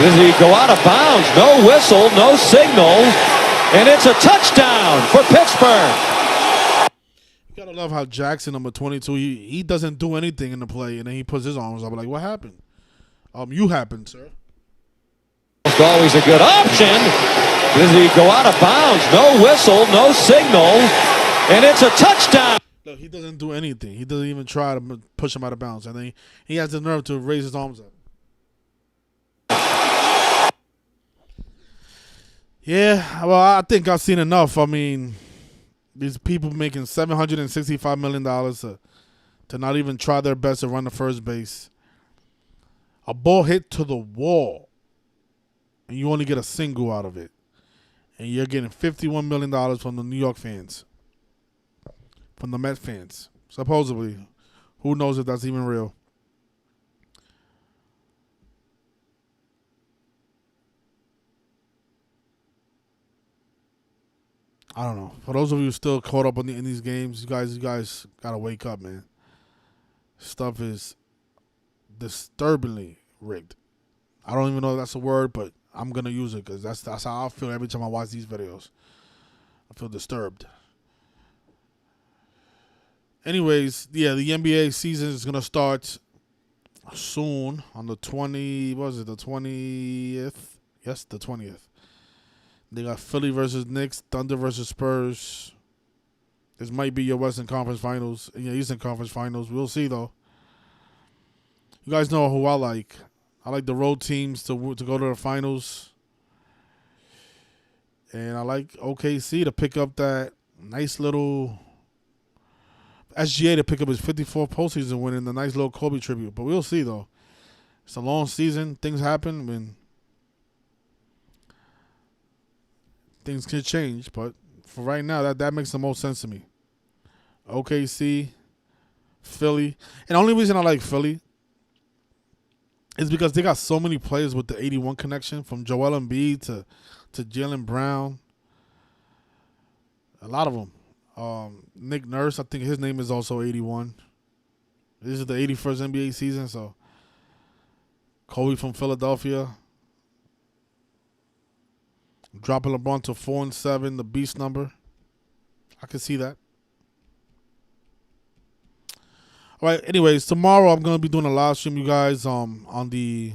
B: Does he go out of bounds? No whistle, no signal. And it's a touchdown for Pittsburgh.
A: You gotta love how Jackson, number 22, he doesn't do anything in the play, and then he puts his arms up. Like, what happened? You happened, sir.
B: Almost always a good option. Does he go out of bounds? No whistle, no signal. And it's a touchdown.
A: Look, he doesn't do anything. He doesn't even try to push him out of bounds. And then he has the nerve to raise his arms up. Yeah, well, I think I've seen enough. I mean, these people making $765 million to not even try their best to run the first base. A ball hit to the wall, and you only get a single out of it. And you're getting $51 million from the New York fans. From the Met fans. Supposedly. Who knows if that's even real. I don't know. For those of you still caught up in these games, you guys gotta wake up, man. Stuff is disturbingly rigged. I don't even know if that's a word, but I'm gonna use it because that's how I feel every time I watch these videos. I feel disturbed. Anyways, yeah, the NBA season is gonna start soon on the 20th? Yes, the 20th. They got Philly versus Knicks, Thunder versus Spurs. This might be your Western Conference Finals and your Eastern Conference Finals. We'll see, though. You guys know who I like. I like the road teams to go to the finals. And I like OKC to pick up that nice little SGA to pick up his 54th postseason win in the nice little Kobe tribute. But we'll see, though. It's a long season. Things happen when things can change, but for right now, that makes the most sense to me. OKC, Philly. And the only reason I like Philly is because they got so many players with the 81 connection, from Joel Embiid to Jaylen Brown. A lot of them. Nick Nurse, I think his name is also 81. This is the 81st NBA season, so Kobe from Philadelphia. Dropping LeBron to 4-7, the beast number. I can see that. All right, anyways, tomorrow I'm going to be doing a live stream, you guys, on the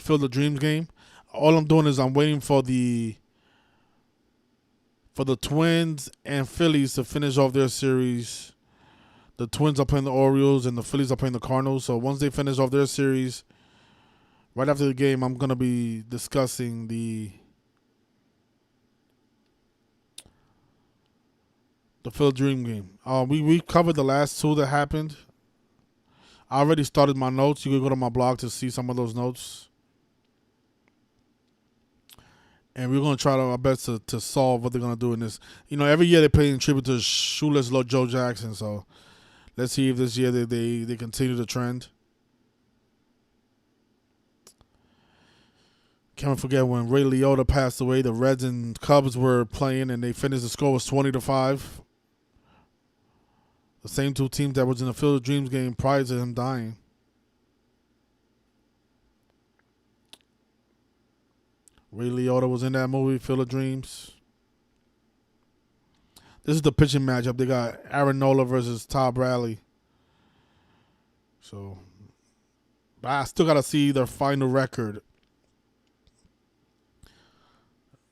A: Field of Dreams game. All I'm doing is I'm waiting for the Twins and Phillies to finish off their series. The Twins are playing the Orioles and the Phillies are playing the Cardinals. So once they finish off their series, right after the game, I'm going to be discussing the Field Dream game. We covered the last two that happened. I already started my notes. You can go to my blog to see some of those notes. And we're going to try our best to solve what they're going to do in this. You know, every year they play in tribute to Shoeless Lord Joe Jackson. So let's see if this year they continue the trend. Can't forget when Ray Liotta passed away, the Reds and Cubs were playing and they finished, the score was 20-5. The same two teams that was in the Field of Dreams game prior to him dying. Ray Liotta was in that movie, Field of Dreams. This is the pitching matchup. They got Aaron Nola versus Todd Bradley. So, but I still got to see their final record.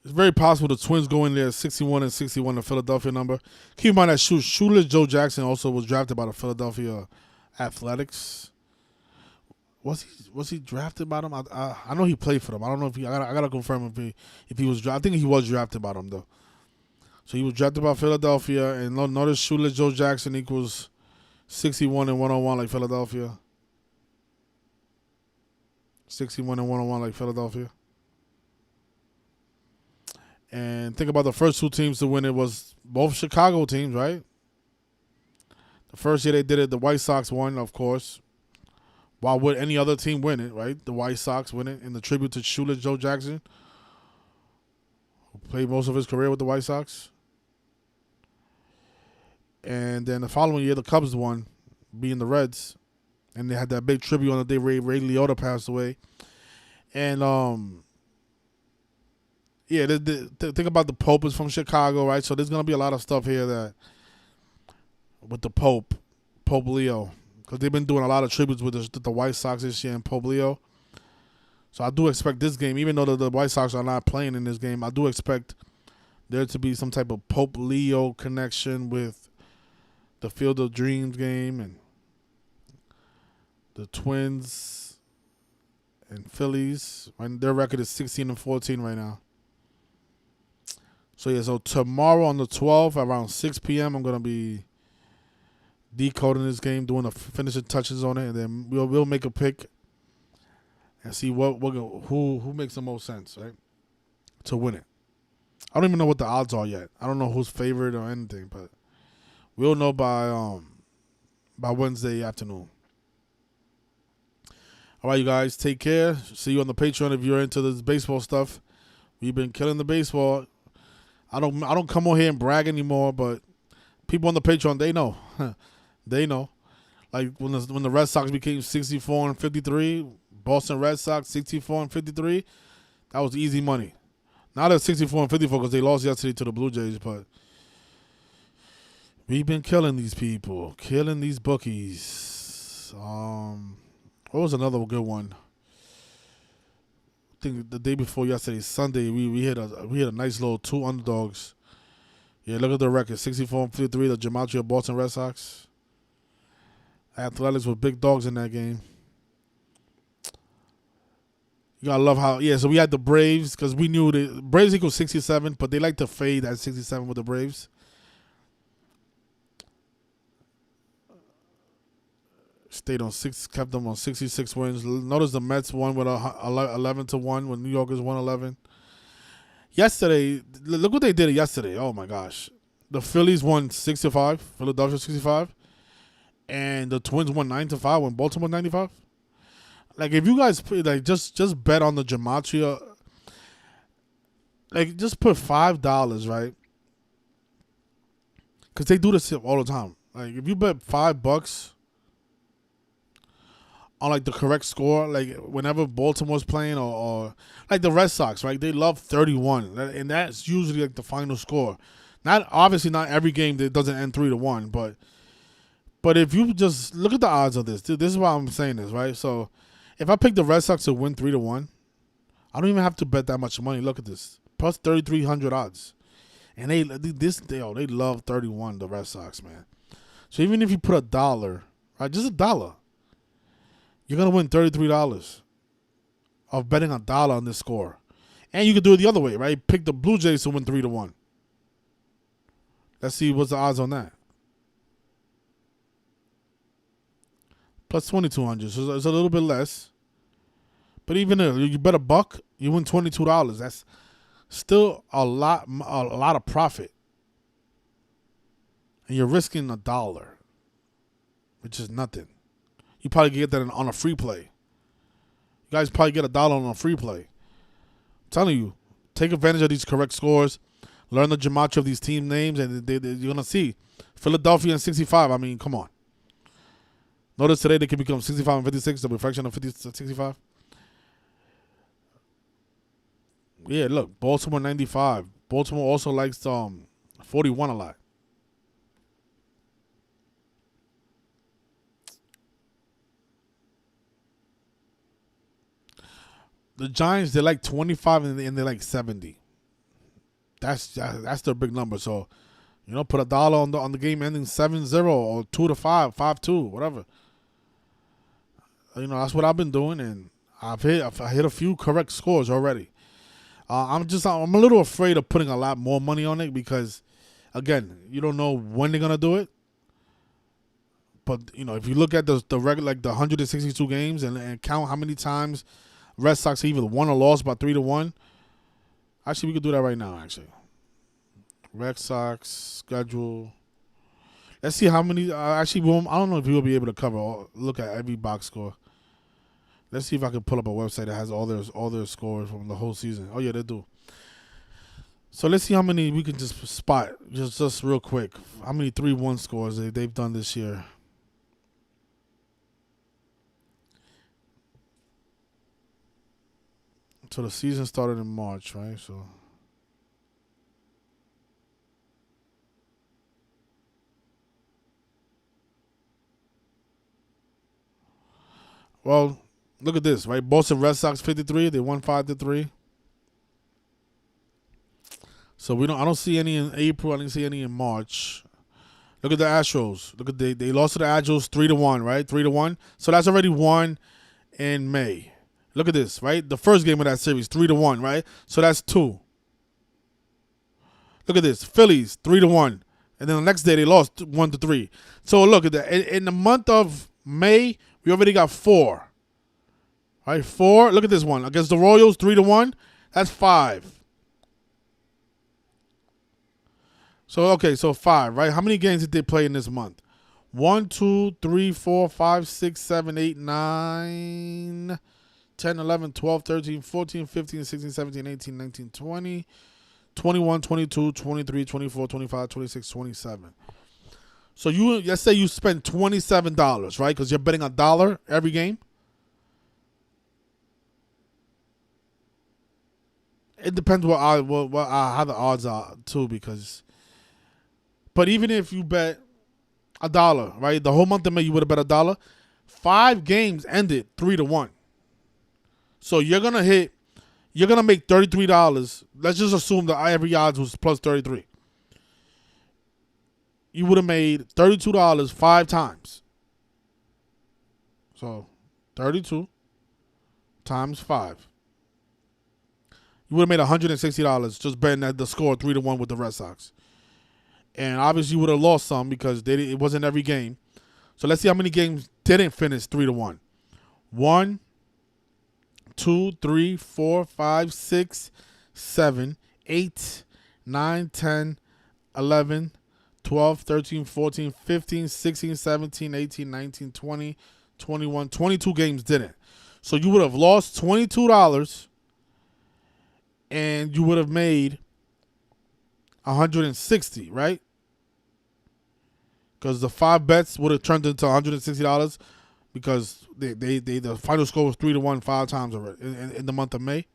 A: It's very possible the Twins go in there 61-61, the Philadelphia number. Keep in mind that Shoeless Joe Jackson also was drafted by the Philadelphia Athletics. Was he drafted by them? I know he played for them. I don't know if I gotta confirm if he was. I think he was drafted by them though. So he was drafted by Philadelphia, and notice Shoeless Joe Jackson equals 61 and 101 like Philadelphia. 61 and 101 like Philadelphia. And think about the first two teams to win it was both Chicago teams, right? The first year they did it, the White Sox won, of course. Why would any other team win it, right? The White Sox win it in the tribute to Shoeless Joe Jackson, who played most of his career with the White Sox. And then the following year, the Cubs won, being the Reds. And they had that big tribute on the day Ray Liotta passed away. And, yeah, think about the Pope is from Chicago, right? So there's going to be a lot of stuff here that with the Pope Leo, because they've been doing a lot of tributes with the White Sox this year and Pope Leo. So I do expect this game, even though the White Sox are not playing in this game, I do expect there to be some type of Pope Leo connection with the Field of Dreams game and the Twins and Phillies. Right? Their record is 16-14 right now. So, yeah, so tomorrow on the 12th around 6 p.m., I'm going to be decoding this game, doing the finishing touches on it, and then we'll make a pick and see who makes the most sense, right, to win it. I don't even know what the odds are yet. I don't know who's favored or anything, but we'll know by Wednesday afternoon. All right, you guys, take care. See you on the Patreon if you're into this baseball stuff. We've been killing the baseball. I don't come on here and brag anymore, but people on the Patreon, they know. They know. Like when the Red Sox became 64-53, Boston Red Sox 64-53, that was easy money. Not at 64-54 because they lost yesterday to the Blue Jays, but we've been killing these people, killing these bookies. What was another good one? I think the day before yesterday, Sunday, we had a nice little two underdogs. Yeah, look at the record, 64-53, the gematria Boston Red Sox. Athletics with big dogs in that game. You gotta love how, yeah, so we had the Braves, because we knew the Braves equals 67, but they like to fade at 67 with the Braves. Stayed on kept them on 66 wins. Notice the Mets won with 11-1 when New Yorkers won 11. Yesterday, look what they did yesterday. Oh my gosh, the Phillies won 65, Philadelphia 65, and the Twins won 9-5 when Baltimore 95. Like if you guys just bet on the gematria, like just put $5, right? Because they do this all the time. Like if you bet $5 on like the correct score, like whenever Baltimore's playing or like the Red Sox, right? They love 31, and that's usually like the final score. Obviously not every game that doesn't end 3-1, but if you just look at the odds of this, dude, this is why I'm saying this, right? So if I pick the Red Sox to win 3-1, I don't even have to bet that much money. Look at this, plus 3,300 odds, and they love 31, the Red Sox, man. So even if you put $1, right, just $1. You're going to win $33 of betting $1 on this score. And you can do it the other way, right? Pick the Blue Jays to win 3-1. Let's see what's the odds on that. Plus 2,200. So it's a little bit less. But even if you bet $1, you win $22. That's still a lot of profit. And you're risking $1, which is nothing. You probably get that on a free play. You guys probably get $1 on a free play. I'm telling you, take advantage of these correct scores. Learn the gematria of these team names, and you're going to see. Philadelphia and 65, I mean, come on. Notice today they can become 65 and 56, the reflection of 65. Yeah, look, Baltimore 95. Baltimore also likes 41 a lot. The Giants, they like 25 and they like 70. That's their big number. So, put $1 on the game ending 7-0 or 2-5, 5-2, whatever. That's what I've been doing, and I hit a few correct scores already. I'm a little afraid of putting a lot more money on it because, again, you don't know when they're gonna do it. But if you look at the regular, like the 162 games and count how many times Red Sox either won or lost by 3-1. Actually, we could do that right now, actually. Red Sox schedule. Let's see how many. Actually, I don't know if you'll be able to cover look at every box score. Let's see if I can pull up a website that has all their scores from the whole season. Oh, yeah, they do. So let's see how many we can just spot, just real quick. How many 3-1 scores they've done this year. So the season started in March, right? So well, look at this, right? Boston Red Sox 53, they won 5-3. So I don't see any in April, I didn't see any in March. Look at the Astros. Look at they lost to the Astros 3-1, right? 3-1. So that's already won in May. Look at this, right? The first game of that series, 3-1, right? So that's 2. Look at this, Phillies 3-1, and then the next day they lost 1-3. So look at that. In the month of May, we already got 4. Right, 4. Look at this one against the Royals, 3-1. That's 5. So okay, so 5, right? How many games did they play in this month? 1, 2, 3, 4, 5, 6, 7, 8, 9. 10, 11, 12, 13, 14, 15, 16, 17, 18, 19, 20, 21, 22, 23, 24, 25, 26, 27. So let's say you spend $27, right? Because you're betting $1 every game. It depends how the odds are too, but even if you bet $1, right? The whole month of May you would have bet $1. 5 games ended 3-1. So you're gonna make $33. Let's just assume that every odds was plus 33. You would have made $32 5 times. So 32 times 5. You would have made $160 just betting at the score 3-1 with the Red Sox. And obviously you would have lost some because it wasn't every game. So let's see how many games didn't finish 3-1. 1, 2, 3, 4, 5, 6, 7, 8, 9, 10, 11, 12, 13, 14, 15, 16, 17, 18, 19, 20, 21, 22 games didn't. So you would have lost $22 and you would have made $160, right? Because the 5 bets would have turned into $160 because the final score was 3-1 5 times already in the month of May.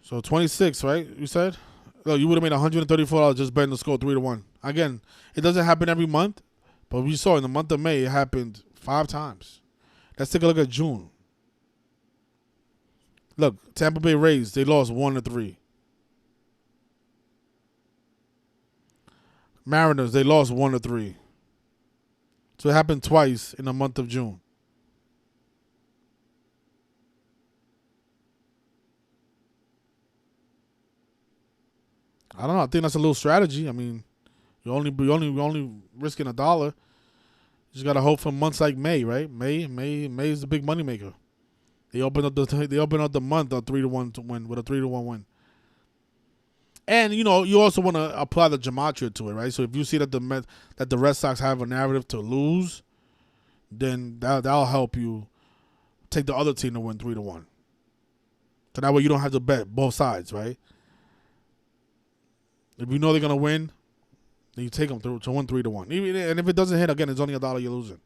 A: So 26, right? You said? No, you would have made $134 just betting the score 3-1. Again, it doesn't happen every month, but we saw in the month of May it happened 5 times. Let's take a look at June. Look, Tampa Bay Rays, they lost 1-3. Mariners, they lost 1-3. So it happened twice in the month of June. I don't know. I think that's a little strategy. I mean, you're only risking $1. You just gotta hope for months like May, right? May is the big money maker. They open up the month a 3-1 to win with a 3-1 win. And you know, you also want to apply the gematria to it, right? So if you see that the Red Sox have a narrative to lose, then that'll help you take the other team to win 3-1. So that way you don't have to bet both sides, right? If you know they're gonna win, then you take them through to win 3-1. And if it doesn't hit, again, it's only $1 you're losing.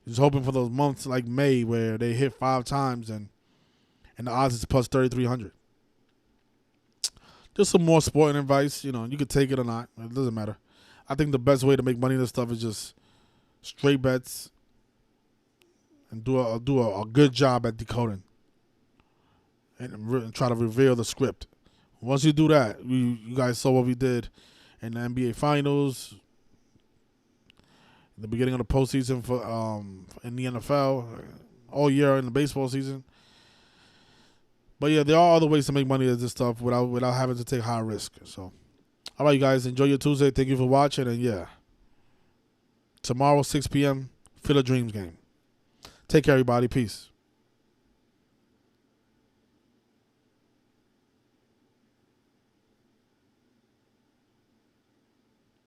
A: Just hoping for those months like May where they hit 5 times and the odds is plus 3,300. Just some more sporting advice. You know, you could take it or not. It doesn't matter. I think the best way to make money in this stuff is just straight bets and do a good job at decoding and try to reveal the script. Once you do that, you guys saw what we did in the NBA Finals, in the beginning of the postseason for in the NFL, all year in the baseball season. But yeah, there are other ways to make money at this stuff without having to take high risk. So, all right, you guys, enjoy your Tuesday. Thank you for watching, and yeah, tomorrow 6 p.m. Field of Dreams game. Take care, everybody. Peace.